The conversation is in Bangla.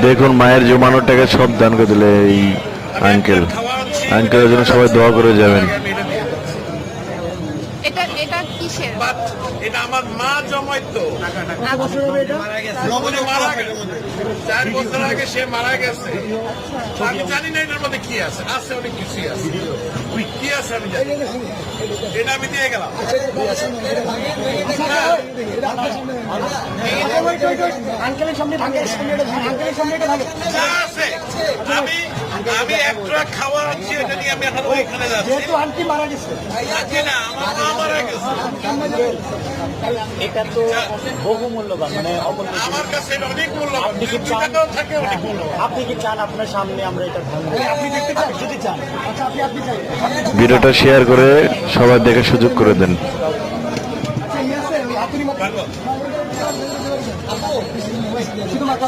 দেখুন মায়ের জমানো টাকা সব দান করে দিলে এই আঙ্কেল। আঙ্কেলের জন্য সবাই দোয়া করে যাবেন। এটা এটা কিসের? এটা আমার মা জমাইতো। উনি মারা গেছে 4 বছর আগে, সে মারা গেছে। আমি জানি না এটার মধ্যে কি আছে, আছে অনেক কিছুই আছে, কি আছে আমি জানি। এটা আমি দিয়ে গেলাম। যা আছে আমি একটা খাওয়া আছি, এটা নিয়ে আমি এখন ওইখানে যাচ্ছি। আন্টি মারা গেছে, না, আমার মা মারা গেছে। এটা তো বহু মূল্যবান, মানে আমার কাছে এটা অনেক মূল্যবান। টাকাও থাকে, অনেক মূল্যবান। আপনি কি চান আপনার সামনে আমরা এটা ভাঙবো? আপনি দেখতে চান? যদি চান, আচ্ছা আপনি চান ভিডিওটা শেয়ার করে সবার দেখে সুযোগ করে দেন। পারবো? শুধু মাথা